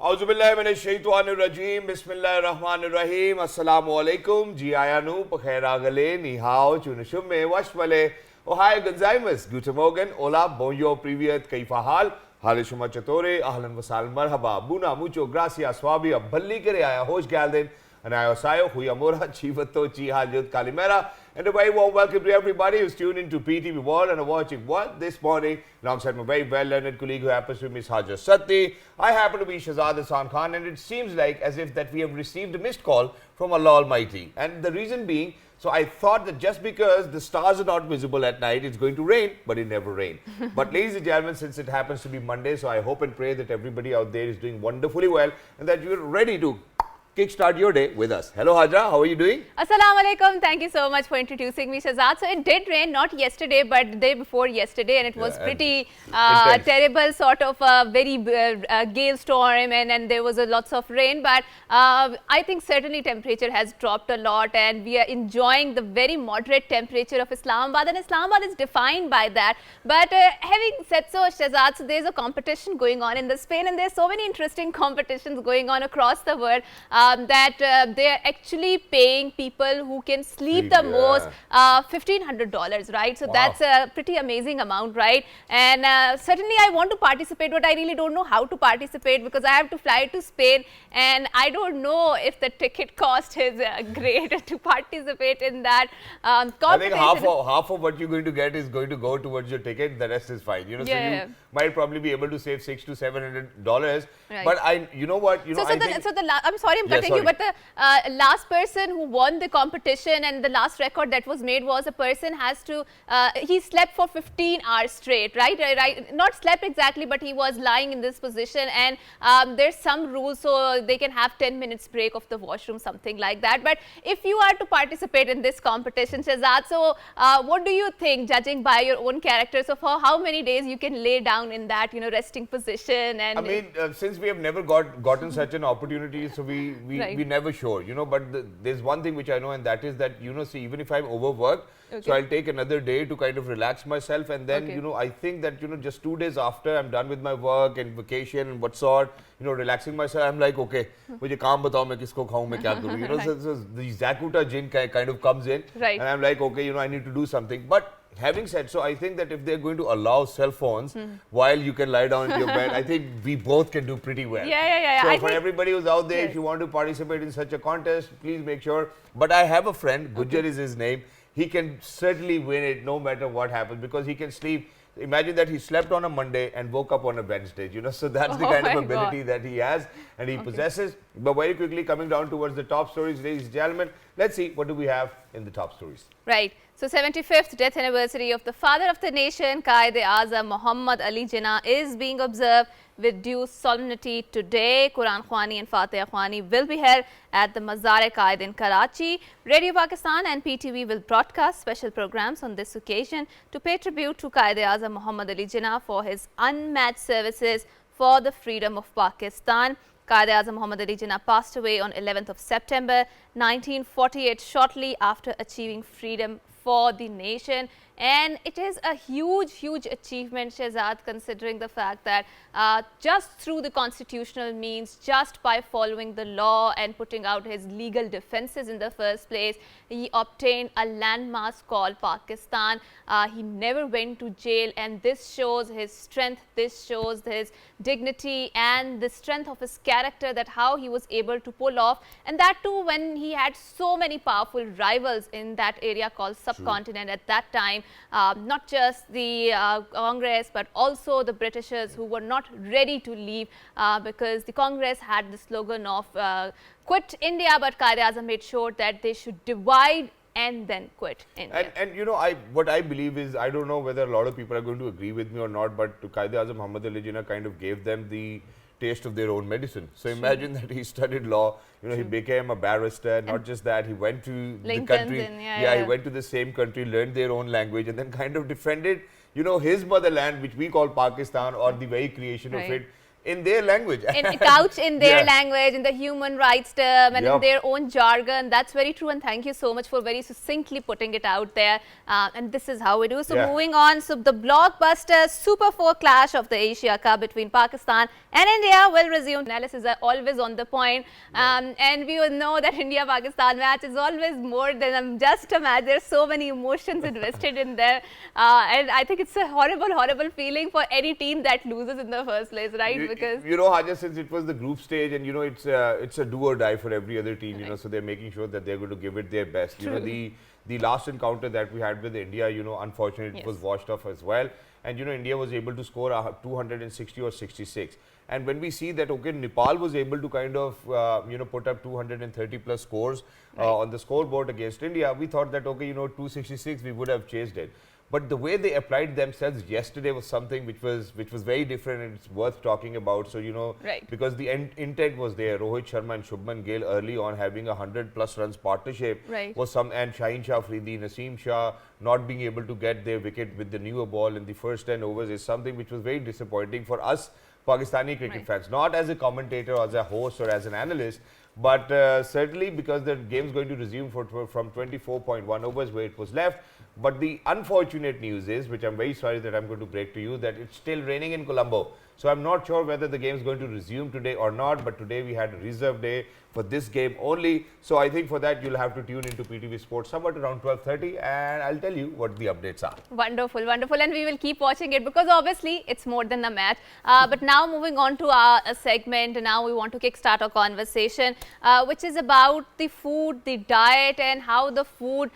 Auzubillahiminashaitanirrajim. Bismillahirrahmanirrahim. Assalamu alaikum. Ji ayanu, pakheraagale, ni hao, chunashumme, washmale. Ohio Gonzaimas. Guten Morgen. Hola, bonjour, privyet, kaifa hal? Halishuma chatore, ahlan wasal, marhaba, buna, mucho, gracias, swabia, balli kere aya, hosh geldin. And I osayo, huyamora, chivato, chihal, kalimera. And a very warm welcome to everybody who's tuned into PTV World and are watching what this morning alongside my very well-learned colleague who happens to be Miss Hajar Satti. I happen to be Shahzad Hassan Khan, and it seems like as if that we have received a missed call from Allah Almighty. And the reason being, so I thought that just because the stars are not visible at night, it's going to rain, but it never rained. But ladies and gentlemen, since it happens to be Monday, so I hope and pray that everybody out there is doing wonderfully well and that you're ready to kickstart your day with us. Hello Hajra, how are you doing? Assalamu alaikum. Thank you so much for introducing me, Shahzad. So it did rain, not yesterday, but the day before yesterday, and it was pretty terrible, sort of a very gale storm, and there was lots of rain. But I think certainly temperature has dropped a lot, and we are enjoying the very moderate temperature of Islamabad, and Islamabad is defined by that. But having said so, Shahzad, so there's a competition going on in the Spain, and there's so many interesting competitions going on across the world. That they are actually paying people who can sleep the most $1,500, right? So that's a pretty amazing amount, right? And certainly I want to participate, but I really don't know how to participate because I have to fly to Spain, and I don't know if the ticket cost is great to participate in that competition. I think half of what you're going to get is going to go towards your ticket. The rest is fine. You know, so you might probably be able to save $600 to $700. Right. But you know what? You know, I'm sorry, I'm cutting you, but the last person who won the competition and the last record that was made was a person has to, he slept for 15 hours straight, right? Not slept exactly, but he was lying in this position, and there's some rules, so they can have 10 minutes break of the washroom, something like that. But if you are to participate in this competition, Shahzad, so what do you think, judging by your own character, so for how many days you can lay down in that, you know, resting position? And I mean, since we have never gotten such an opportunity, so we never sure, you know, but there's one thing which I know, and that is that, you know, see, even if I'm overworked, so I'll take another day to kind of relax myself, and then, you know, I think that, you know, just 2 days after I'm done with my work and vacation and what sort, you know, relaxing myself, I'm like, okay, mujhe kaam batao, main kisko khaun, main kya karu, you know, so the Zakuta jinn kind of comes in, and I'm like, okay, you know, I need to do something. But having said so, I think that if they're going to allow cell phones while you can lie down in your bed, I think we both can do pretty well. So for everybody who's out there, if you want to participate in such a contest, please make sure. But I have a friend, Gujjar is his name. He can certainly win it no matter what happens because he can sleep. Imagine that he slept on a Monday and woke up on a Wednesday, you know, so that's the kind of ability that he has and he possesses. But very quickly, coming down towards the top stories, ladies and gentlemen, let's see what do we have in the top stories. Right. So 75th death anniversary of the father of the nation, Quaid-e-Azam Muhammad Ali Jinnah, is being observed with due solemnity today. Quran Khwani and Fatiha Khwani will be held at the Mazar-e-Qaid in Karachi. Radio Pakistan and PTV will broadcast special programs on this occasion to pay tribute to Quaid-e-Azam Muhammad Ali Jinnah for his unmatched services for the freedom of Pakistan. Quaid-e-Azam Muhammad Ali Jinnah passed away on 11th of September 1948, shortly after achieving freedom for the nation. And it is a huge achievement, Shahzad, considering the fact that just through the constitutional means, just by following the law and putting out his legal defenses in the first place, he obtained a landmass called Pakistan. He never went to jail, and this shows his strength, this shows his dignity and the strength of his character, that how he was able to pull off, and that too when he had so many powerful rivals in that area called subcontinent at that time. Not just the Congress, but also the Britishers, who were not ready to leave because the Congress had the slogan of quit India, but Quaid-e-Azam made sure that they should divide and then quit India. And you know, what I believe is, I don't know whether a lot of people are going to agree with me or not, but Quaid-e-Azam Muhammad Ali Jinnah kind of gave them the taste of their own medicine. So imagine that he studied law, you know, he became a barrister, not just that, he went to the country, he went to the same country, learned their own language, and then kind of defended, you know, his motherland, which we call Pakistan, or the very creation of it. in their language. Couch in their language, in the human rights term, and in their own jargon. That's very true, and thank you so much for very succinctly putting it out there. And this is how we do. So moving on, so the blockbuster Super 4 clash of the Asia Cup between Pakistan and India will resume. Analysis are always on the point, and we all know that India-Pakistan match is always more than just a match. There's so many emotions invested in there, and I think it's a horrible feeling for any team that loses in the first place, right? Because you know, Haja, since it was the group stage, and you know, it's a do or die for every other team, you know, so they're making sure that they're going to give it their best. You know, the last encounter that we had with India, you know, unfortunately it was washed off as well, and you know, India was able to score 260 or 66. And when we see that, okay, Nepal was able to kind of, you know, put up 230 plus scores on the scoreboard against India, we thought that, okay, you know, 266, we would have chased it. But the way they applied themselves yesterday was something which was very different, and it's worth talking about. So, you know, because the intent was there. Rohit Sharma and Shubman Gill early on having a 100+ runs partnership was some, and Shaheen Shah Afridi, Naseem Shah not being able to get their wicket with the newer ball in the first 10 overs is something which was very disappointing for us Pakistani cricket fans, not as a commentator or as a host or as an analyst, but certainly because the game is going to resume from 24.1 overs where it was left. But the unfortunate news is, which I'm very sorry that I'm going to break to you, that it's still raining in Colombo. So I'm not sure whether the game is going to resume today or not, but today we had a reserve day for this game only. So I think for that you'll have to tune into PTV Sports somewhat around 12:30, and I'll tell you what the updates are. Wonderful, wonderful, and we will keep watching it because obviously it's more than a match. But now moving on to our segment, now we want to kickstart our conversation, which is about the food, the diet, and how the food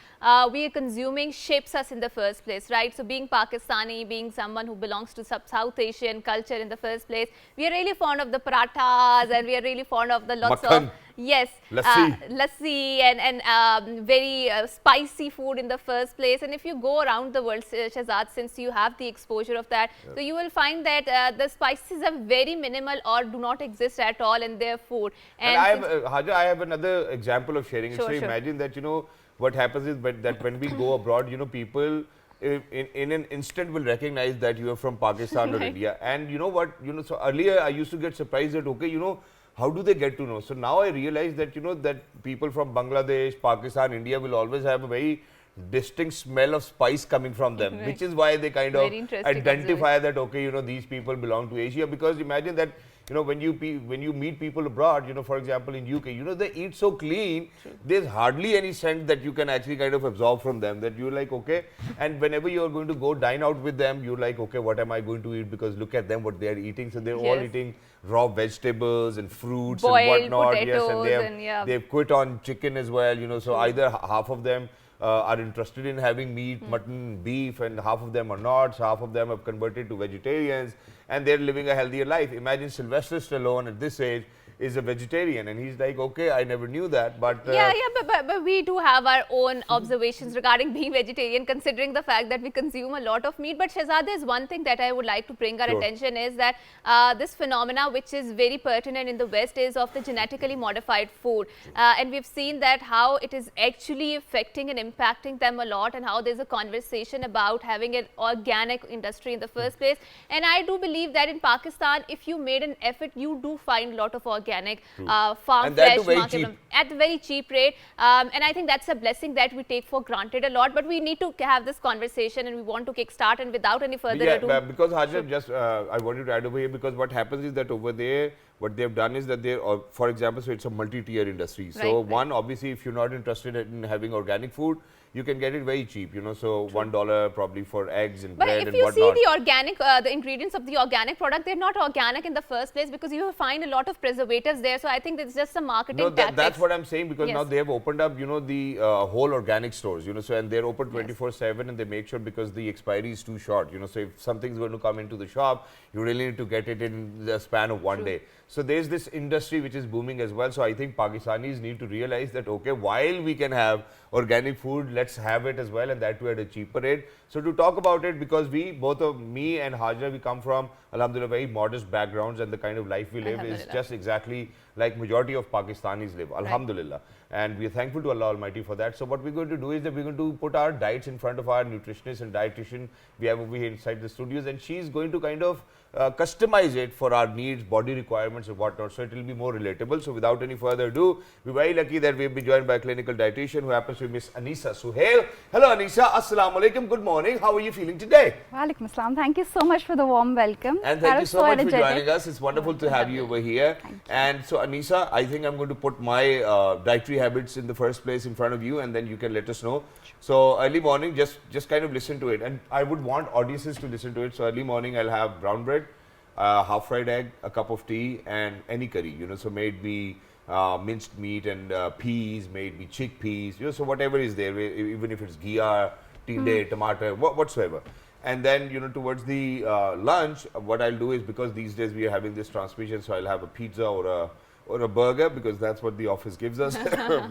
we are consuming shapes us in the first place, right? So being Pakistani, being someone who belongs to South Asian culture in the first place, we are really fond of the parathas, and we are really fond of the lots of lassi and very spicy food in the first place. And if you go around the world, Shahzad, since you have the exposure of that, so you will find that the spices are very minimal or do not exist at all in their food. And I have, Haja, I have another example of sharing. So imagine that, you know, what happens is that when we go abroad, you know, people in an instant will recognize that you are from Pakistan or India. And you know what, you know, so earlier I used to get surprised that, okay, you know, how do they get to know? So now I realize that, you know, that people from Bangladesh, Pakistan, India will always have a very distinct smell of spice coming from them, which is why they kind of identify that, okay, you know, these people belong to Asia. Because imagine that, you know, when you meet people abroad, you know, for example in UK, you know, they eat so clean, there's hardly any scent that you can actually kind of absorb from them, that you're like, okay. And whenever you're going to go dine out with them, you're like, okay, what am I going to eat? Because look at them, what they are eating. So they're all eating raw vegetables and fruits boiled and whatnot. And they've quit on chicken as well, you know. So either half of them are interested in having meat, mutton, beef, and half of them are not. So half of them have converted to vegetarians, and they're living a healthier life. Imagine Sylvester Stallone at this age is a vegetarian, and he's like, okay, I never knew that, but but we do have our own observations regarding being vegetarian, considering the fact that we consume a lot of meat. But Shahzad, there's one thing that I would like to bring our attention is that this phenomena, which is very pertinent in the West, is of the genetically modified food, and we've seen that how it is actually affecting and impacting them a lot, and how there's a conversation about having an organic industry in the first place. And I do believe that in Pakistan, if you made an effort, you do find a lot of organic farm fresh market at a very cheap rate, and I think that's a blessing that we take for granted a lot. But we need to have this conversation, and we want to kickstart, and without any further ado, because Hajar, just I wanted to add over here, because what happens is that over there, what they've done is that they, for example, so it's a multi-tier industry. So one, obviously, if you're not interested in having organic food, you can get it very cheap, you know, so $1 probably for eggs and bread and whatnot. But if you see the organic, the ingredients of the organic product, they're not organic in the first place, because you will find a lot of preservatives there. So I think it's just a marketing tactic. That's what I'm saying, because now they have opened up, you know, the whole organic stores, you know, so, and they're open 24/7, and they make sure, because the expiry is too short, you know, so if something's going to come into the shop, you really need to get it in the span of one day. So there's this industry which is booming as well. So I think Pakistanis need to realize that, okay, while we can have organic food, let's have it as well, and that too at a cheaper rate. So to talk about it, because we, both of me and Hajar, we come from, alhamdulillah, very modest backgrounds, and the kind of life we live is just exactly like majority of Pakistanis live, alhamdulillah. And we are thankful to Allah Almighty for that. So what we're going to do is that we're going to put our diets in front of our nutritionist and dietitian we have over here inside the studios, and she's going to kind of customize it for our needs, body requirements and whatnot, so it will be more relatable. So without any further ado, we're very lucky that we've been joined by a clinical dietitian who happens to be Miss Anisa Suhail. Hello Anisa, Assalamu alaikum, good morning, how are you feeling today? Walaikum assalam. Thank you so much for the warm welcome. And thank you so much for joining us. It's wonderful to have you over here. And so Anisa, I think I'm going to put my dietary habits in the first place in front of you, and then you can let us know. So early morning, just kind of listen to it, and I would want audiences to listen to it. So early morning I'll have brown bread, half fried egg, a cup of tea, and any curry, you know, so may it be minced meat and peas, may it be chickpeas, you know, so whatever is there, even if it's ghee, tinde, tomato, whatsoever. And then, you know, towards the lunch, what I'll do is, because these days we are having this transmission, so I'll have a pizza or a burger, because that's what the office gives us.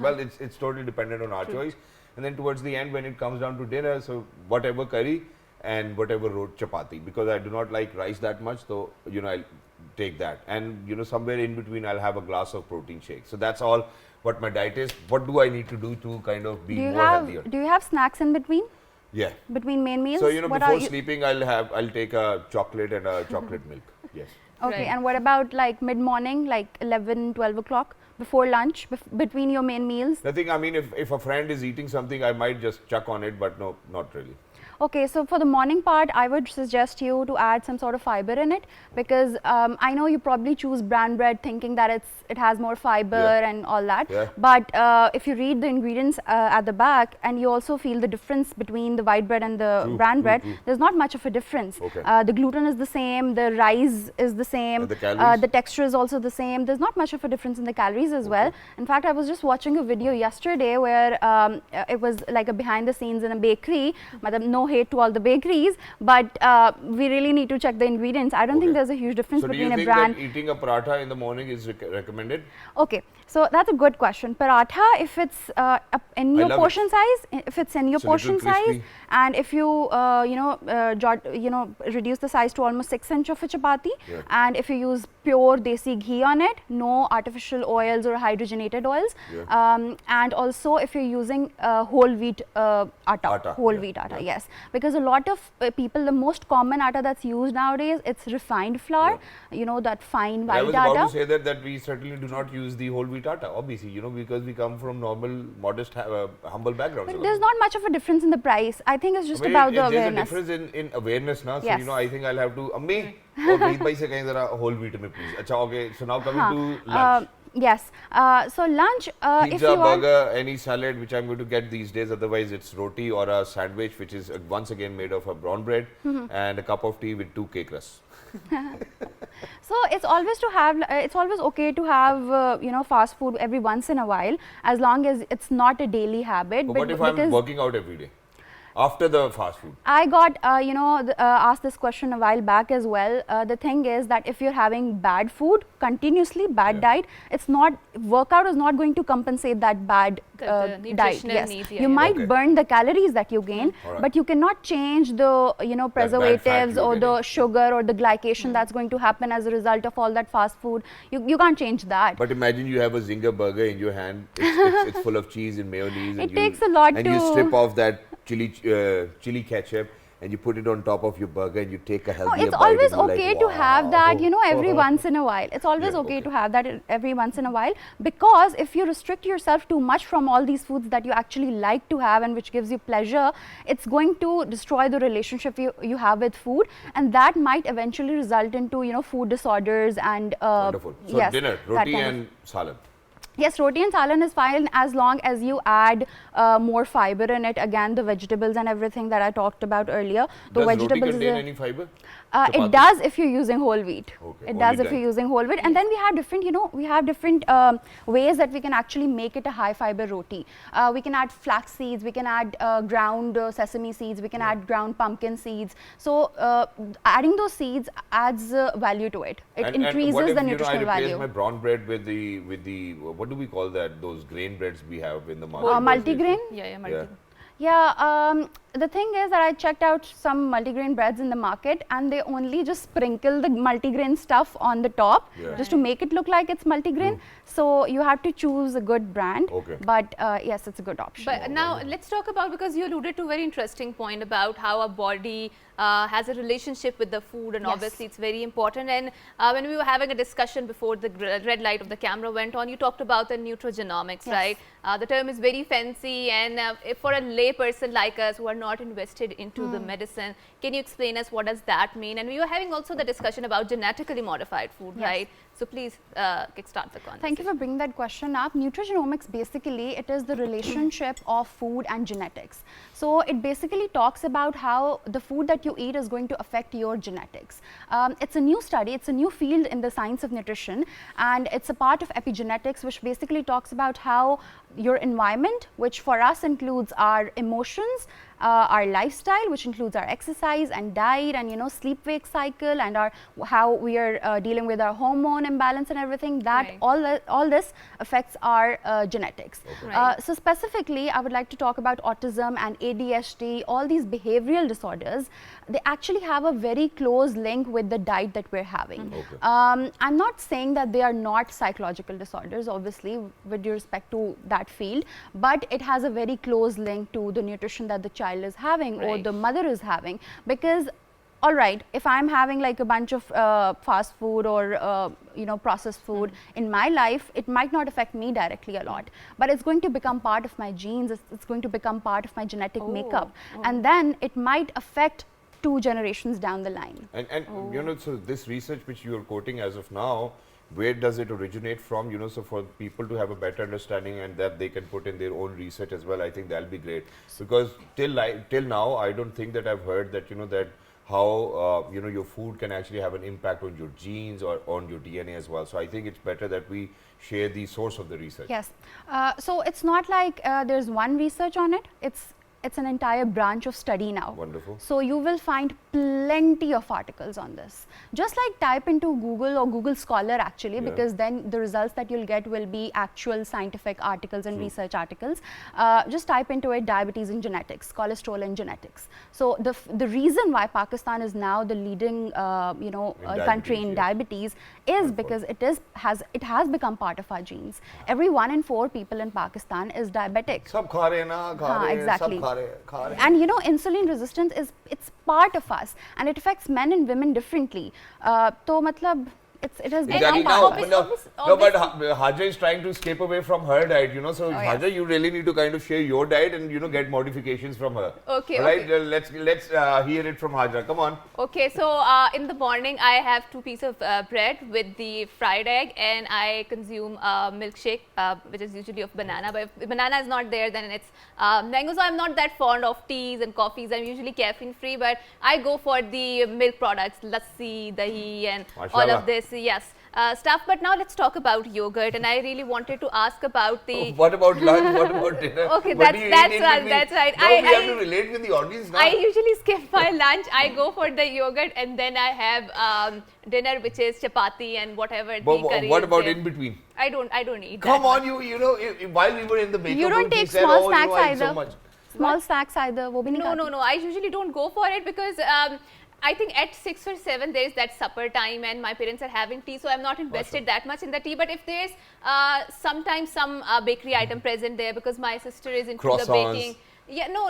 Well, it's totally dependent on our choice. And then towards the end, when it comes down to dinner, so whatever curry and whatever road chapati, because I do not like rice that much, so, you know, I'll take that. And, you know, somewhere in between, I'll have a glass of protein shake. So that's all what my diet is. What do I need to do to kind of be more healthier? Do you have snacks in between? Yeah. Between main meals? So, you know, before sleeping, I'll take a chocolate and a chocolate milk. Yes. Okay, Right. and what about like mid-morning, like 11, 12 o'clock, before lunch, between your main meals? Nothing, I mean, if a friend is eating something, I might just chuck on it, but no, not really. Okay, so for the morning part, I would suggest you to add some sort of fiber in it, because I know you probably choose bran bread thinking that it has more fiber and all that. Yeah. But if you read the ingredients at the back, and you also feel the difference between the white bread and the bran bread, there's not much of a difference. Okay. The gluten is the same, the rice is the same, And the calories? the texture is also the same. There's not much of a difference in the calories as well. In fact, I was just watching a video yesterday where it was like a behind the scenes in a bakery. No hate to all the bakeries, but we really need to check the ingredients. I don't think there's a huge difference So between do you a think brand. that eating a paratha in the morning is recommended? Okay, so that's a good question. Paratha, if it's in your portion size, if it's in your It's a portion little size, crispy. and if you reduce the size to almost 6 inch of a chapati, and if you use pure desi ghee on it, no artificial oils or hydrogenated oils, and also if you're using whole wheat atta, whole wheat atta, yes, because a lot of people, the most common atta that's used nowadays, it's refined flour, you know, that fine white I was atta. about to say that we certainly do not use the whole wheat atta, obviously, you know, because we come from normal, modest, humble backgrounds. But there's not much of a difference in the price. I think it's just about the awareness. There's a difference in awareness now. So, Yes. you know, I think I'll have to, Ammi, or Preet bhai se kahin zara whole wheat mein please. Acha, okay, so now coming to lunch. Yes. So lunch, if Pizza, you want, burger, any salad which I'm going to get these days, otherwise it's roti or a sandwich which is once again made of a brown bread and a cup of tea with 2 cake rusks. so it's always okay to have fast food every once in a while, as long as it's not a daily habit. But what if I'm working out every day after the fast food? I got asked this question a while back as well. The thing is that if you're having bad food continuously, bad diet, workout is not going to compensate that bad diet. nutritional needs, You might burn the calories that you gain, but you cannot change the preservatives or the sugar or the glycation that's going to happen as a result of all that fast food. You can't change that. But imagine you have a zinger burger in your hand. It's full of cheese and mayonnaise. It takes a lot and to- you strip off that chili ketchup and you put it on top of your burger and you take a healthy It's always okay to have that, every once in a while. It's always okay to have that every once in a while, because if you restrict yourself too much from all these foods that you actually like to have and which gives you pleasure, it's going to destroy the relationship you have with food, and that might eventually result into food disorders and Wonderful. So yes, dinner, that roti kind of- and salad. Yes, roti and salan is fine as long as you add more fiber in it. Again, the vegetables and everything that I talked about earlier. The Does roti vegetables contain any fiber? it does if you're using whole wheat. Okay, It only does if that. you're using whole wheat. And then we have different, ways that we can actually make it a high fiber roti. We can add flax seeds, we can add ground sesame seeds, we can add ground pumpkin seeds. So adding those seeds adds value to it. It increases what if, the nutritional I replace value. my brown bread with the what do we call that? Those grain breads we have in the market. Multigrain? Yeah, multigrain. Yeah, the thing is that I checked out some multigrain breads in the market, and they only just sprinkle the multigrain stuff on the top just to make it look like it's multigrain. So you have to choose a good brand. But yes, it's a good option. But now let's talk about, because you alluded to a very interesting point about how our body has a relationship with the food, and obviously it's very important. And when we were having a discussion before the red light of the camera went on, you talked about the nutrigenomics, right? The term is very fancy, and if for a lay person like us who are not invested into the medicine, can you explain us what does that mean? And we were having also the discussion about genetically modified food, right? So please kickstart the conversation. Thank you for bringing that question up. Nutrigenomics, basically, it is the relationship of food and genetics. So it basically talks about how the food that you eat is going to affect your genetics. It's a new study, it's a new field in the science of nutrition, and it's a part of epigenetics, which basically talks about how your environment, which for us includes our emotions, our lifestyle, which includes our exercise and diet, and sleep-wake cycle, and how we are dealing with our hormone imbalance and everything. That all this affects our genetics. So specifically, I would like to talk about autism and ADHD. All these behavioral disorders, they actually have a very close link with the diet that we're having. I'm not saying that they are not psychological disorders, obviously, with respect to that field, but it has a very close link to the nutrition that the child is having or the mother is having. Because all right, if I'm having like a bunch of fast food or processed food in my life, it might not affect me directly a lot, but it's going to become part of my genes, it's going to become part of my genetic makeup, and then it might affect 2 generations down the line. And so this research which you are quoting as of now, where does it originate from? So for people to have a better understanding and that they can put in their own research as well, I think that'll be great. Because till now, I don't think that I've heard that that how your food can actually have an impact on your genes or on your DNA as well. So I think it's better that we share the source of the research. Yes. So it's not like there's one research on it. It's an entire branch of study now. Wonderful. So you will find plenty of articles on this. Just like type into Google or Google Scholar actually, because then the results that you'll get will be actual scientific articles and research articles. Just type into it, diabetes and genetics, cholesterol and genetics. So the reason why Pakistan is now the leading country in diabetes is because it has become part of our genes. Every 1 in 4 people in Pakistan is diabetic. Sab kha rahe na, kha rahe, exactly. Sab kha rahe. And insulin resistance it's part of us, and it affects men and women differently. So matlab it has exactly. become No, but Haja is trying to escape away from her diet, so Haja, you really need to kind of share your diet and get modifications from her. Okay. Right? Let's hear it from Haja. Come on. Okay, so in the morning I have 2 pieces of bread with the fried egg, and I consume milkshake, which is usually of banana. But if banana is not there, then it's mango. So I'm not that fond of teas and coffees. I'm usually caffeine free, but I go for the milk products, lassi, dahi, and all of this. Yes, stuff. But now let's talk about yogurt, and I really wanted to ask about the. What about lunch? What about dinner? Okay, that's right. That's right. No, we have to relate with the audience now. I usually skip my lunch. I go for the yogurt, and then I have dinner, which is chapati and whatever. But the curry what about there. in between? I don't eat. Come that on, much. while we were in the makeup You don't room, take said, small snacks either. So much. Small snacks either. वो भी नहीं खाती. No. I usually don't go for it because I think at 6 or 7 there is that supper time, and my parents are having tea, so I'm not invested that much in the tea. But if there's sometimes some bakery item present there, because my sister is into the baking. Yeah, no,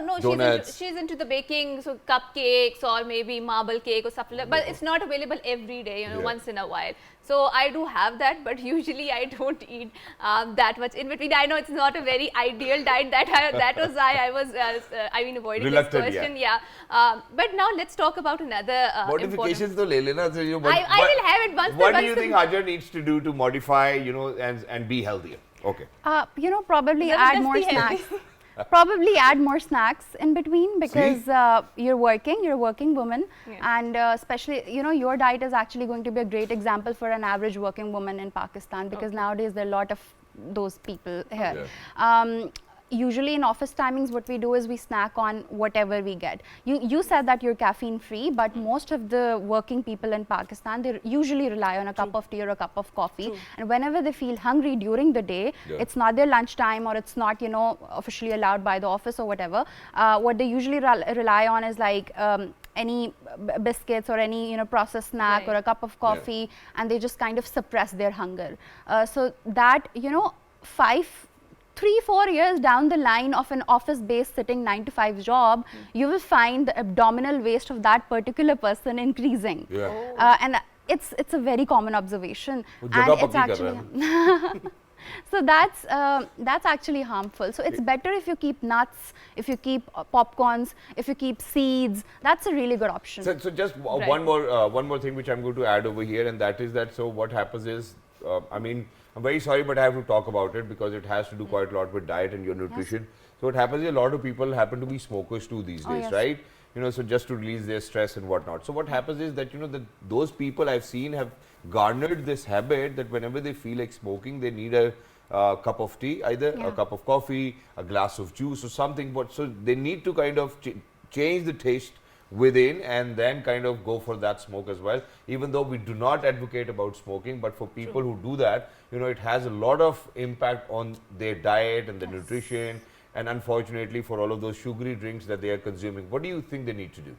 she's into the baking, so cupcakes or maybe marble cake or stuff like that. But it's not available every day, once in a while. So I do have that, but usually I don't eat that much in between. I know it's not a very ideal diet. That was why I was avoiding reluctant, this question. Yeah. But now let's talk about another modifications. To le lena, so I will have it once. What do you think Hajar needs to do to modify, and be healthier? Okay. Probably add more snacks. Probably add more snacks in between, because you're a working woman, and especially your diet is actually going to be a great example for an average working woman in Pakistan, because nowadays there are a lot of those people here. usually in office timings, what we do is we snack on whatever we get. You said that you're caffeine free, but most of the working people in Pakistan, they usually rely on a cup of tea or a cup of coffee. And whenever they feel hungry during the day, it's not their lunchtime, or it's not, you know, officially allowed by the office or whatever. What they usually rely on is like any biscuits or any, you know, processed snack or a cup of coffee, and they just kind of suppress their hunger. So that, you know, 3-4 years down the line of an office-based sitting 9-to-5 job, you will find the abdominal waste of that particular person increasing. And it's a very common observation, and it's actually so that's actually harmful. So it's better if you keep nuts, if you keep popcorns, if you keep seeds. That's a really good option. So just one more thing which I'm going to add over here, and that is that, so what happens is, I mean, I'm very sorry, but I have to talk about it because it has to do quite a lot with diet and your nutrition. So what happens is, a lot of people happen to be smokers too these days, right? You know, so just to release their stress and whatnot. So what happens is that, you know, those people I've seen have garnered this habit that whenever they feel like smoking, they need a cup of tea, either a cup of coffee, a glass of juice or something. But so they need to kind of change the taste within and then kind of go for that smoke as well, even though we do not advocate about smoking. But for people who do that, you know, it has a lot of impact on their diet and the nutrition, and unfortunately for all of those sugary drinks that they are consuming. What do you think they need to do?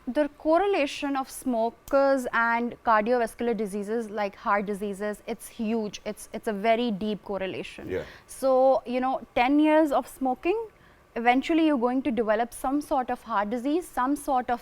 The correlation of smokers and cardiovascular diseases like heart diseases, it's huge. It's a very deep correlation. So, you know, 10 years of smoking, eventually you're going to develop some sort of heart disease, some sort of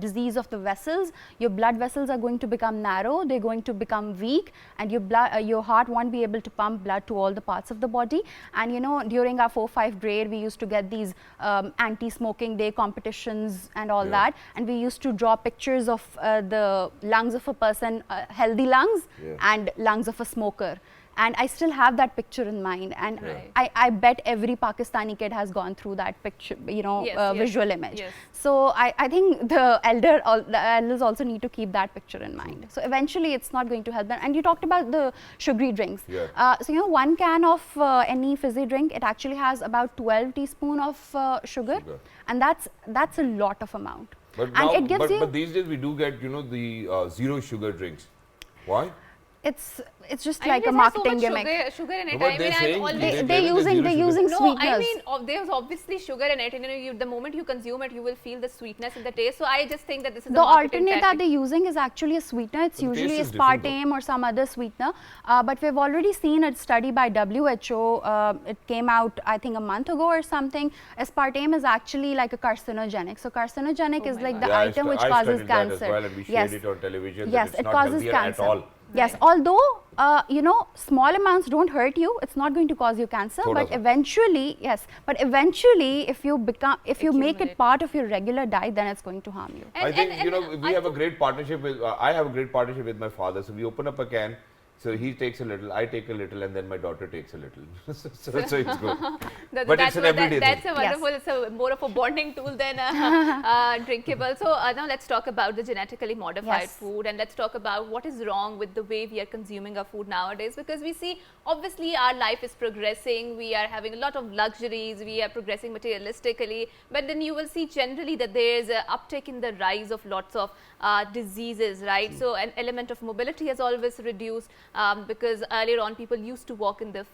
disease of the vessels. Your blood vessels are going to become narrow, they're going to become weak, and your heart won't be able to pump blood to all the parts of the body. And you know, during our 4-5 grade, we used to get these anti-smoking day competitions and all that, and we used to draw pictures of the lungs of a person, healthy lungs and lungs of a smoker. And I still have that picture in mind, and I bet every Pakistani kid has gone through that picture, you know, visual image. So I think the elders also need to keep that picture in mind. So eventually it's not going to help them. And you talked about the sugary drinks. So you know, 1 can of any fizzy drink, it actually has about 12 teaspoons of sugar, and that's a lot of amount. But now, it gives but these days we do get, you know, the zero sugar drinks. Why? It's just like a marketing gimmick. Sugar in it. No, they're using sweeteners. I mean, there's obviously sugar in it, and you know, the moment you consume it, you will feel the sweetness in the taste. So I just think that this is the alternate that they're using is actually a sweetener. It's usually aspartame or some other sweetener. But we've already seen a study by WHO. It came out, I think, a month ago or something. Aspartame is actually like a carcinogenic. So carcinogenic is like the item which causes cancer. As well, and we shared it on television. Yes, it causes cancer. At all. Yes, although you know, small amounts don't hurt you. It's not going to cause you cancer, but eventually, if you make it part of your regular diet, then it's going to harm you. I think, you know, we have a great partnership with. I have a great partnership with my father. So we open up a can. So he takes a little, I take a little, and then my daughter takes a little. so it's good. But it's an everyday thing. That's a wonderful, it's a more of a bonding tool than drinkable. So now let's talk about the genetically modified food, and let's talk about what is wrong with the way we are consuming our food nowadays, because we see obviously our life is progressing, we are having a lot of luxuries, we are progressing materialistically, but then you will see generally that there is an uptick in the rise of lots of diseases, right? So an element of mobility has always reduced. Because earlier on people used to walk in their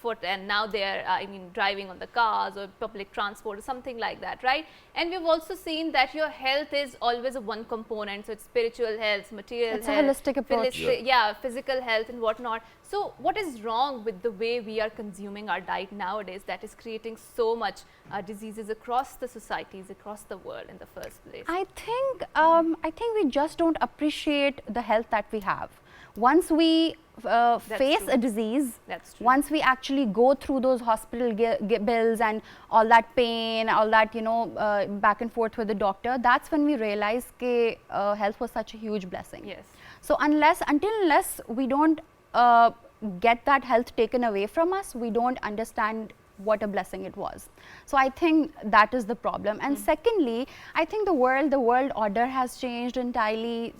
foot, and now they are, driving on the cars or public transport or something like that, right? And we've also seen that your health is always a one component, so it's spiritual health, material health. It's a holistic approach. Physical health and whatnot. So what is wrong with the way we are consuming our diet nowadays that is creating so much diseases across the societies, across the world in the first place? I think we just don't appreciate the health that we have. Once we face a disease, once we actually go through those hospital bills and all that pain, all that, you know, back and forth with the doctor, that's when we realize that health was such a huge blessing. Yes. So unless we don't get that health taken away from us, we don't understand what a blessing it was. So I think that is the problem. And secondly, I think the world order has changed entirely.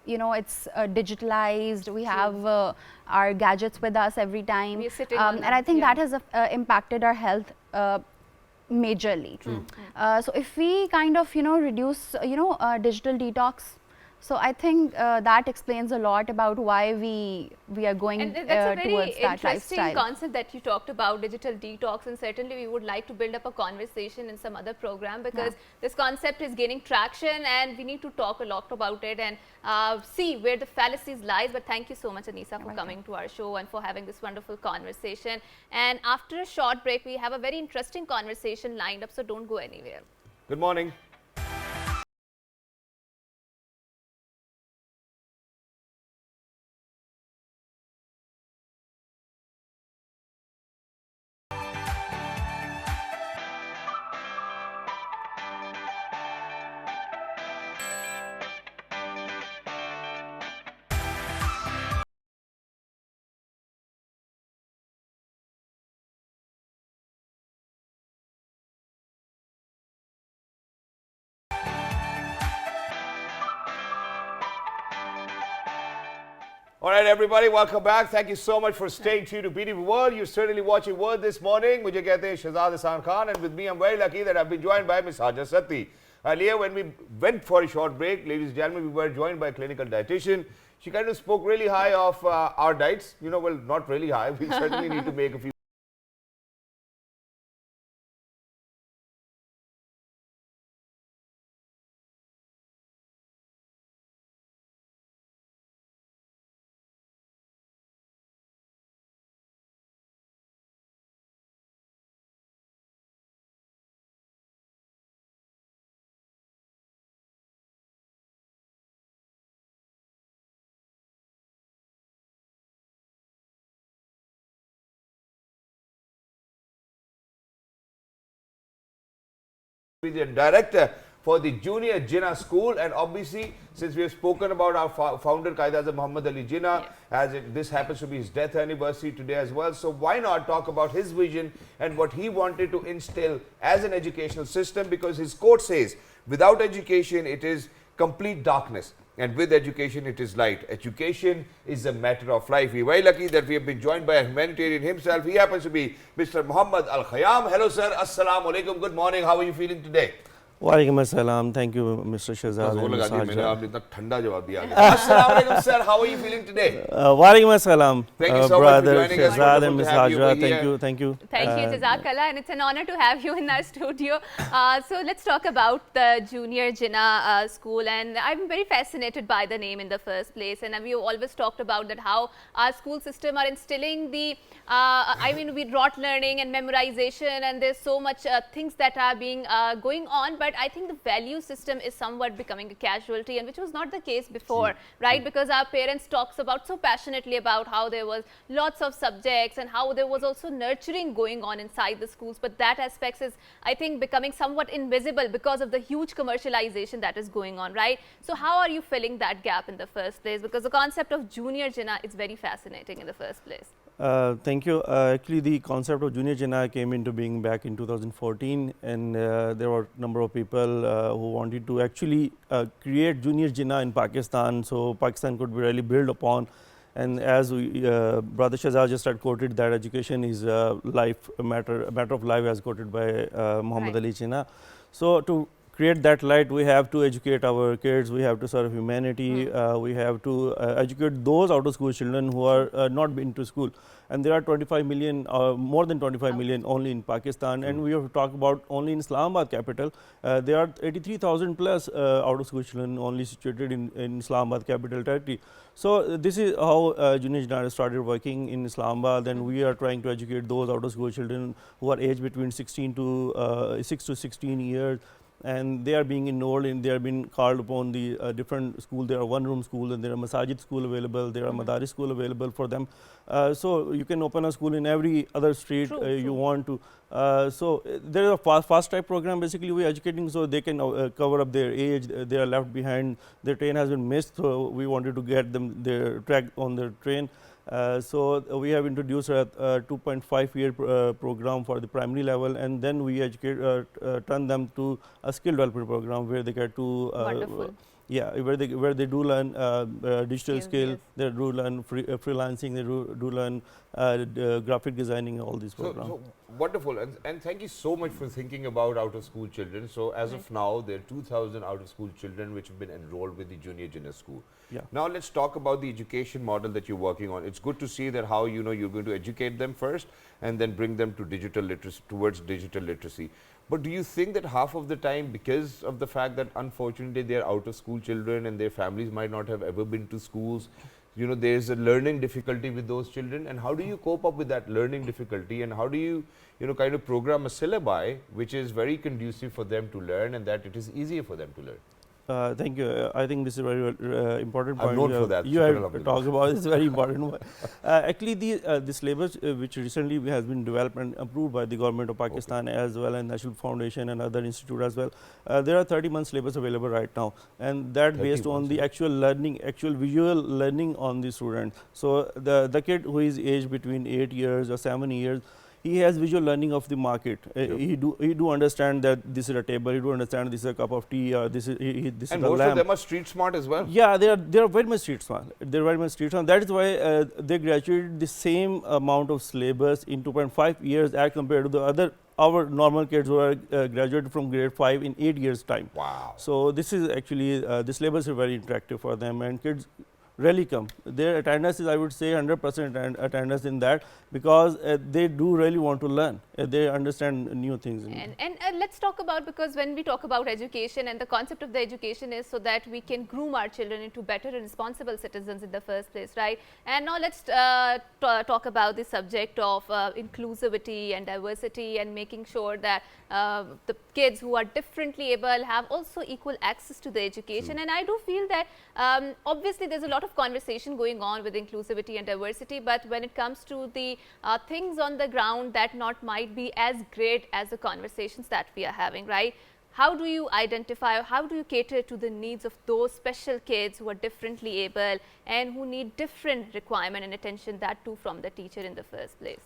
You know, it's digitalized. We have our gadgets with us every time, we are sitting and I think that has impacted our health majorly. So if we kind of reduce digital detox, so I think that explains a lot about why we are going and that's a very towards that interesting lifestyle. concept that you talked about, digital detox, and certainly we would like to build up a conversation in some other program, because this concept is gaining traction and we need to talk a lot about it and see where the fallacies lies. But thank you so much, Anisa, for coming to our show and for having this wonderful conversation. And after a short break, we have a very interesting conversation lined up, so don't go anywhere. Good morning. All right, everybody, welcome back. Thank you so much for staying tuned to BTV World. You're certainly watching World this morning. Mujhe kehte hain Shahzad Hasan Khan, and with me, I'm very lucky that I've been joined by Ms. Haja Satti. Earlier, when we went for a short break, ladies and gentlemen, we were joined by a clinical dietitian. She kind of spoke really high of our diets. Well, not really high. We certainly need to make a few. The director for the Junior Jinnah School, and obviously, since we have spoken about our founder Qaeda Muhammad Ali Jinnah, this happens to be his death anniversary today as well, so why not talk about his vision and what he wanted to instill as an educational system, because his quote says, without education it is complete darkness, and with education it is light. Education is a matter of life. We're very lucky that we have been joined by a humanitarian himself. He happens to be Mr. Muhammad Al Khayyam. Hello sir, Assalamu alaikum, good morning, how are you feeling today? Walaikum assalam. Thank you, Mr. Shahzad. Assalamu alaikum sir, how are you feeling today? Walaikum assalam. Thank you so brother much for joining us. Shahzad and Ms. Wonderful to have you Hajra. over Thank here. you, thank you. Thank you, Jazakallah, and it's an honor to have you in our studio. So let's talk about the Junior Jinnah School, and I'm very fascinated by the name in the first place, and we've always talked about that how our school system are instilling the, we rote learning and memorization, and there's so much things that are being going on, but I think the value system is somewhat becoming a casualty, and which was not the case before, right? Because our parents talks about so passionately about how there was lots of subjects and how there was also nurturing going on inside the schools, but that aspect is, I think, becoming somewhat invisible because of the huge commercialization that is going on, right? So how are you filling that gap in the first place? Because the concept of Junior Jinnah is very fascinating in the first place. Thank you. Actually, the concept of Junior Jinnah came into being back in 2014, and there were a number of people who wanted to actually create Junior Jinnah in Pakistan, so Pakistan could be really built upon. And as Brother Shahzad just had quoted, that education is a matter of life, as quoted by Muhammad Ali Jinnah. So to create that light, we have to educate our kids, we have to serve humanity, we have to educate those out of school children who are not been to school. And there are 25 million, more than 25 million only in Pakistan. And we have to talk about only in Islamabad capital, there are 83,000 plus out of school children only situated in Islamabad capital territory. So this is how Junior Jinnah started working in Islamabad, and we are trying to educate those out of school children who are aged between 6 to 16 years. And they are being enrolled in, they are being called upon the different school. There are one-room school, and there are masajid school available, there are madaris school available for them. So you can open a school in every other street you want to. So there is a fast track program. Basically, we are educating so they can cover up their age. They are left behind. Their train has been missed, so we wanted to get them their track on their train. So we have introduced a 2.5-year program for the primary level, and then we educate, turn them to a skill development program where they get to Yeah, where they do learn digital Yes, skill, yes. they do learn freelancing, they do learn graphic designing, all these programs. So wonderful, and thank you so much for thinking about out of school children. So as of now, there are 2,000 out of school children which have been enrolled with the Junior Junior School. Yeah. Now let's talk about the education model that you're working on. It's good to see that how you're going to educate them first and then bring them to digital literacy, towards digital literacy. But do you think that half of the time, because of the fact that unfortunately they are out of school children and their families might not have ever been to schools, there's a learning difficulty with those children, and how do you cope up with that learning difficulty, and how do you, kind of program a syllabi which is very conducive for them to learn and that it is easier for them to learn? Thank you. I think this is a very important I'm point. known for that. You have talked about this very important one. Actually, the syllabus which recently has been developed and approved by the government of Pakistan as well, and National Foundation and other institute as well. There are 30-month syllabus available right now, and that based on the actual learning, actual visual learning on the student. So the kid who is aged between 8 years or 7 years, he has visual learning of the market. He do understand that this is a table. He do understand this is a cup of tea. Or this is this and is a most lamp. of them are street smart as well. Yeah, they are very much street smart. They're very much street smart. That is why they graduated the same amount of syllabus in 2.5 years as compared to the other our normal kids who are graduated from grade 5 in 8 years time. Wow. So this is actually the syllabus is very interactive for them, and kids really come. Their attendance is, I would say, 100% attendance in that, because they do really want to learn. They understand new things. And let's talk about, because when we talk about education, and the concept of the education is so that we can groom our children into better and responsible citizens in the first place, right? And now let's talk about the subject of inclusivity and diversity, and making sure that the kids who are differently able have also equal access to the education. And I do feel that obviously there's a lot of conversation going on with inclusivity and diversity, but when it comes to the things on the ground, that might be as great as the conversations that we are having, right? How do you identify, or how do you cater to the needs of those special kids who are differently able and who need different requirement and attention, that too from the teacher in the first place?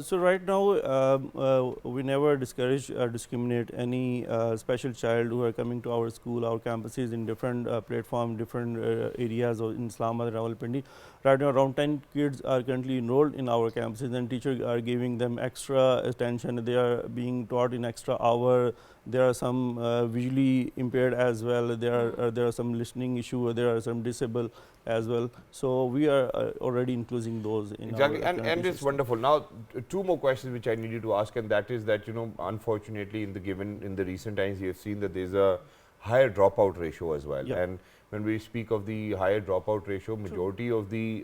So right now, we never discourage or discriminate any special child who are coming to our school, our campuses in different platform, different areas in Islamabad, Rawalpindi. Right now, around 10 kids are currently enrolled in our campuses, and teachers are giving them extra attention. They are being taught in extra hour. There are some visually impaired as well. There are some listening issue. There are some disabled as well. So we are already including those in exactly, our and it's wonderful. Now, two more questions which I need you to ask, and that is that unfortunately in the recent times you have seen that there's a higher dropout ratio as well. Yeah. And when we speak of the higher dropout ratio, majority of the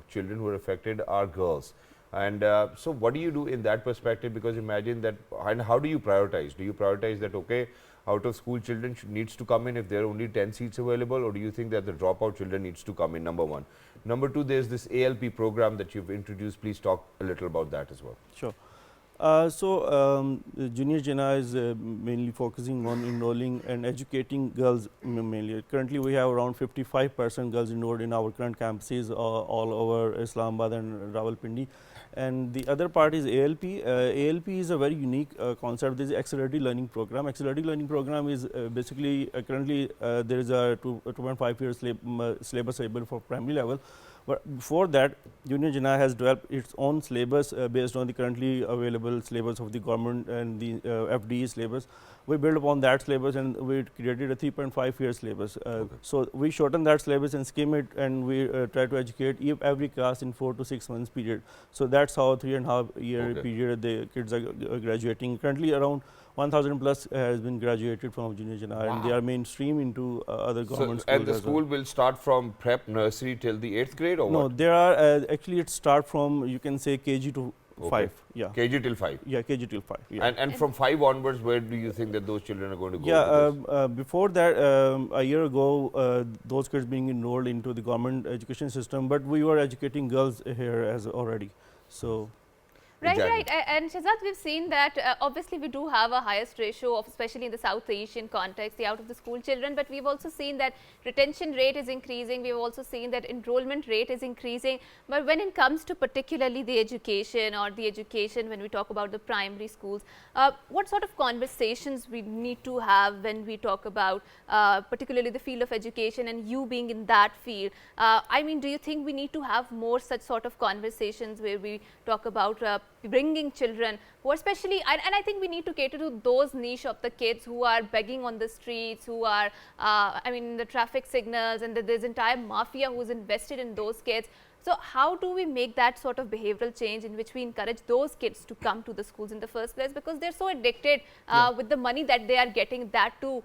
children who are affected are girls. And so what do you do in that perspective? Because imagine that, and how do you prioritize? Do you prioritize that, okay, out of school children needs to come in if there are only 10 seats available, or do you think that the dropout children needs to come in, number one? Number two, there's this ALP program that you've introduced. Please talk a little about that as well. Sure. Junior Jinnah is mainly focusing on enrolling and educating girls mainly. Currently, we have around 55% girls enrolled in our current campuses all over Islamabad and Rawalpindi. And the other part is ALP. ALP is a very unique concept. This is accelerated learning program. Accelerated learning program is basically currently there is a 2.5 years syllabus available for primary level. But before that, Junior Jinnah has developed its own syllabus based on the currently available syllabus of the government and the FDE syllabus. We built upon that syllabus, and we created a 3.5 year syllabus. So we shorten that syllabus and skim it, and we try to educate every class in 4 to 6 months period. So that's how 3.5 year period the kids are graduating. Currently around 1,000 plus has been graduated from Junior Jinnah, and they are mainstream into other government schools. And the school will start from prep nursery till the 8th grade, or no, what? there are actually it start from, you can say, KG to 5. Yeah. KG till 5. Yeah, KG till 5. Yeah. And from 5 onwards, where do you think that those children are going to go? Yeah, before that, a year ago, those kids being enrolled into the government education system, but we were educating girls here as already. So. Right, Exactly. right. And Shahzad, we've seen that obviously we do have a highest ratio of, especially in the South Asian context, the out of the school children, but we've also seen that retention rate is increasing. We've also seen that enrollment rate is increasing. But when it comes to particularly the education when we talk about the primary schools, what sort of conversations we need to have when we talk about particularly the field of education and you being in that field? I mean, do you think we need to have more such sort of conversations where we talk about bringing children who are especially, and I think we need to cater to those niche of the kids who are begging on the streets, who are, I mean, the traffic signals, and there's entire mafia who's invested in those kids. So how do we make that sort of behavioral change in which we encourage those kids to come to the schools in the first place, because they're so addicted with the money that they are getting, that too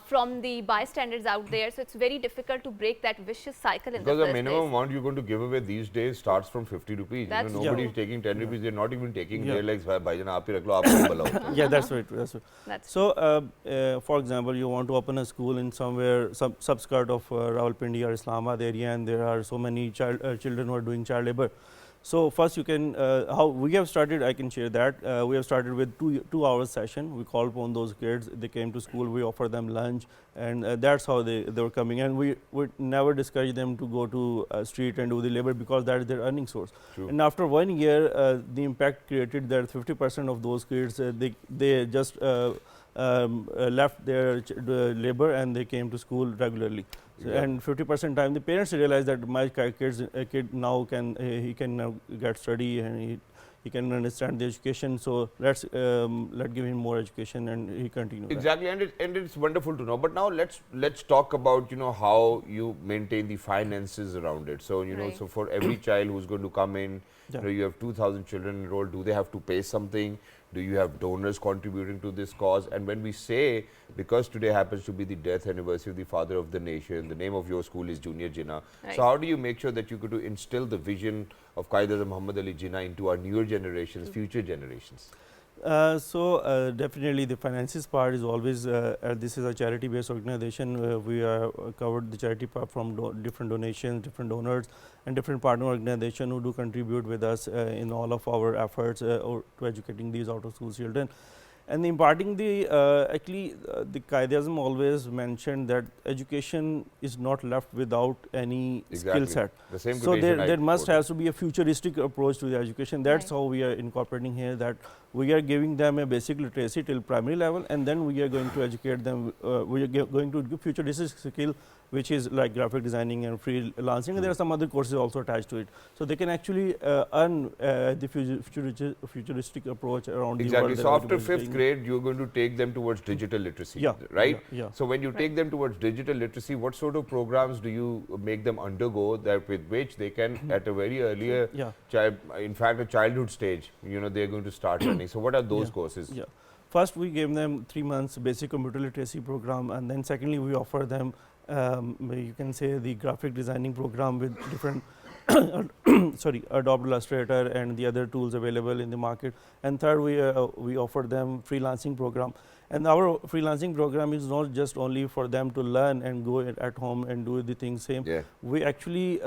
from the bystanders out there. So it's very difficult to break that vicious cycle in the first place. Because the minimum amount you're going to give away these days starts from 50 rupees. That's Nobody is taking 10 rupees. They're not even taking. They're like, bhaijan, aap hi rakh lo, aap ko bala. Yeah, that's right. That's right. That's So, for example, you want to open a school in somewhere subskirt of Rawalpindi or Islamabad area, and there are so many children who are doing child labor. So first you can, how we have started, I can share that. We have started with 2 hours session. We call upon those kids, they came to school, we offer them lunch, and that's how they were coming. And we would never discourage them to go to street and do the labor, because that is their earning source. True. And after 1 year, the impact created that 50% of those kids, they just left their labor and they came to school regularly. Yeah. And 50% time the parents realize that my kid now he can now get study, and he can understand the education. So let's give him more education, and he continue. Exactly, and it's wonderful to know. But now let's talk about how you maintain the finances around it. So Right. so for every child who's going to come in, you have 2,000 children enrolled. Do they have to pay something? Do you have donors contributing to this cause? And when we say, because today happens to be the death anniversary of the father of the nation, the name of your school is Junior Jinnah. Right. So how do you make sure that you could instill the vision of Qaeda Muhammad Ali Jinnah into our newer generations, future generations? So definitely the finances part is always, this is a charity based organization. We covered the charity part from different donations, different donors, and different partner organizations who do contribute with us in all of our efforts to educating these out of school children. And imparting the the Qaeda-Ism always mentioned that education is not left without any skill set. The same So quotation I there must quoted. have to be a futuristic approach to the education. That's Right. how we are incorporating here, that we are giving them a basic literacy till primary level, and then we are going to educate them. We are going to give futuristic skill, which is like graphic designing and freelancing, and there are some other courses also attached to it. So they can actually earn the futuristic approach around Exactly. the So world. after 5th grade, you're going to take them towards digital literacy, Yeah. right? Yeah. So when you take them towards digital literacy, what sort of programs do you make them undergo that with which they can, at a very earlier, in fact, a childhood stage, they're going to start learning. So what are those courses? Yeah. First, we gave them 3 months basic computer literacy program, and then secondly, we offer them, you can say, the graphic designing program with different Adobe Illustrator and the other tools available in the market. And third, we offer them freelancing program. And our freelancing program is not just only for them to learn and go at home and do the things same. Yeah. We actually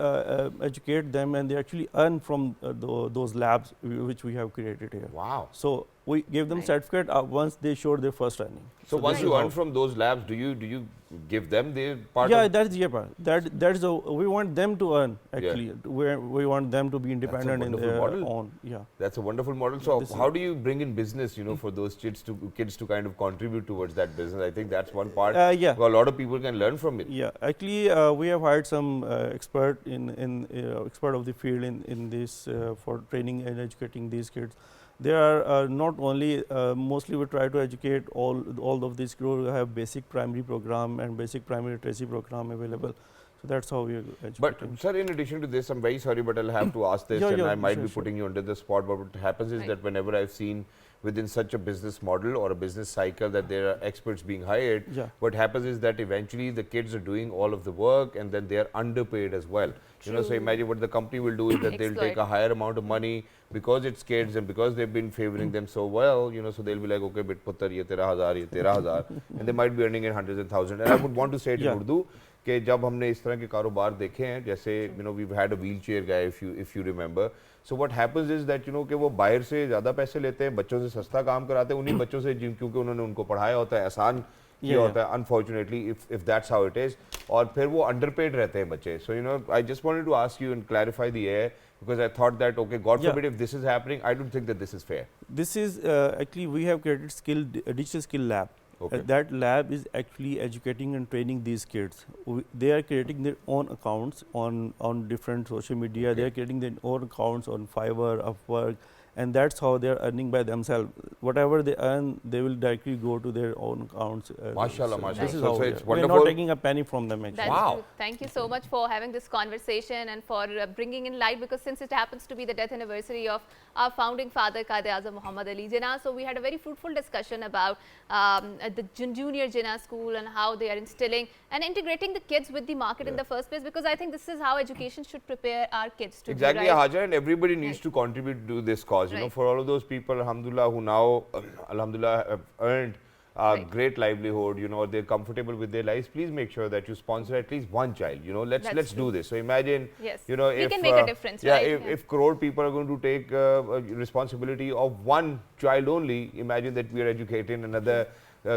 educate them, and they actually earn from those labs which we have created here. Wow. So we give them Right. certificate once they show their first earning. So once this you is earn how- from those labs, do you give them their part? Yeah, of that's the part. That's we want them to earn actually. We want them to be independent in wonderful their model. own. Yeah. That's a wonderful model. So This is- how do you bring in business, for those kids to kind of contribute towards that business? I think that's one part. Yeah. Well, a lot of people can learn from it. Yeah, actually, we have hired some expert expert of the field in this for training and educating these kids. They are not only mostly we try to educate all of these kids who have basic primary program and basic primary literacy program available. So that's how we are educating. But sir, in addition to this, I'm very sorry, but I'll have to ask this, Yeah, and yeah, I might sure, be putting you under the spot. But what happens is Right. that whenever I've seen within such a business model or a business cycle that there are experts being hired, Yeah. what happens is that eventually the kids are doing all of the work, and then they are underpaid as well. So True. imagine what the company will do is that they'll take Exploit. a higher amount of money because it's kids and because they've been favoring them so well, so they'll be like, okay, bit putter, ye tera hazar, ye tera hazar, and they might be earning in hundreds and thousands. And I would want to say it in Yeah. Urdu कि जब हमने इस तरह के कारोबार देखे हैं, जैसे we've had a wheelchair guy, if you remember, So what happens is that you know कि वो बाहर से ज़्यादा पैसे लेते हैं, बच्चों से सस्ता काम कराते हैं, उन्हीं बच्चों से क्योंकि उन्होंने उनको पढ़ाया होता है, आसान किया होता है, unfortunately if that's how it is, और फिर वो underpaid रहते हैं बच्चे. So you know I just wanted to ask you and clarify the air because I thought that okay, God forbid if this is happening, I don't think that this is fair. This is actually we have created digital skill lab. Okay. That lab is actually educating and training these kids. They are creating their own accounts on different social media. Okay. They are creating their own accounts on Fiverr, Upwork, and that's how they are earning by themselves. Whatever they earn, they will directly go to their own accounts. Mashallah, so mashallah. This is So how it's we are wonderful. not taking a penny from them actually. That's Wow. true. Thank you so much for having this conversation and for bringing in light, because since it happens to be the death anniversary of our founding father Quaid-e-Azam Muhammad Ali Jinnah, so we had a very fruitful discussion about the Junior Jinnah School and how they are instilling and integrating the kids with the market in the first place, because I think this is how education should prepare our kids to exactly, be right. Hajar, and everybody needs to contribute to this cause. You know, for all of those people, alhamdulillah, who now, alhamdulillah, have earned great livelihood, you know, they're comfortable with their lives, please make sure that you sponsor at least one child. You know, let's do this. So imagine, you know, we if can make a difference, right? if crore people are going to take responsibility of one child only, imagine that we are educating another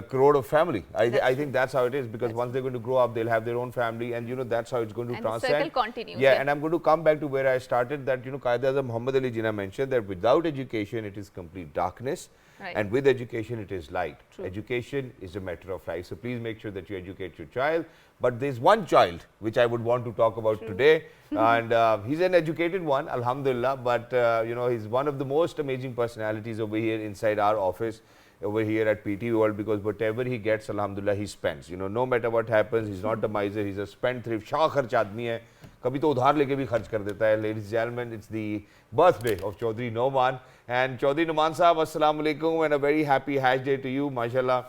crore of family. I think that's how it is, because once they're going to grow up, they'll have their own family, and you know that's how it's going to transcend. And the circle continues. Yeah, and I'm going to come back to where I started, that you know Quaid-e-Azam Muhammad Ali Jinnah mentioned that without education it is complete darkness, and with education it is light. Education is a matter of life. So please make sure that you educate your child. But there's one child which I would want to talk about today, and he's an educated one, alhamdulillah, but you know, he's one of the most amazing personalities over here inside our office, over here at PT World, because whatever he gets, alhamdulillah, he spends. You know, no matter what happens, he's not a miser, he's a spendthrift, Shah खर्च आदमी है, कभी तो उधार लेके भी खर्च कर देता है. Ladies and gentlemen, it's the birthday of Chaudhry Noman, and Chaudhry Noman Sahab, assalamu alaikum, and a very happy Hajj day to you, mashallah.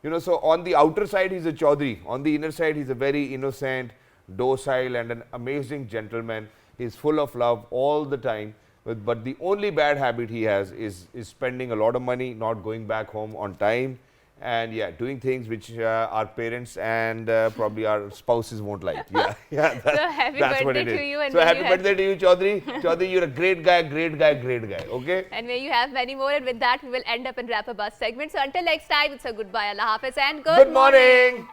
You know, so on the outer side he's a Chaudhry, on the inner side he's a very innocent, docile and an amazing gentleman. He's full of love all the time. But the only bad habit he has is spending a lot of money, not going back home on time, and yeah, doing things which our parents and probably our spouses won't like. Yeah, So happy birthday to you, and so happy birthday to you, Chaudhry. Chaudhry, you're a great guy, okay? And may you have many more, and with that we will end up and wrap up our segment. So until next time, it's a goodbye, Allah Hafiz, and good morning.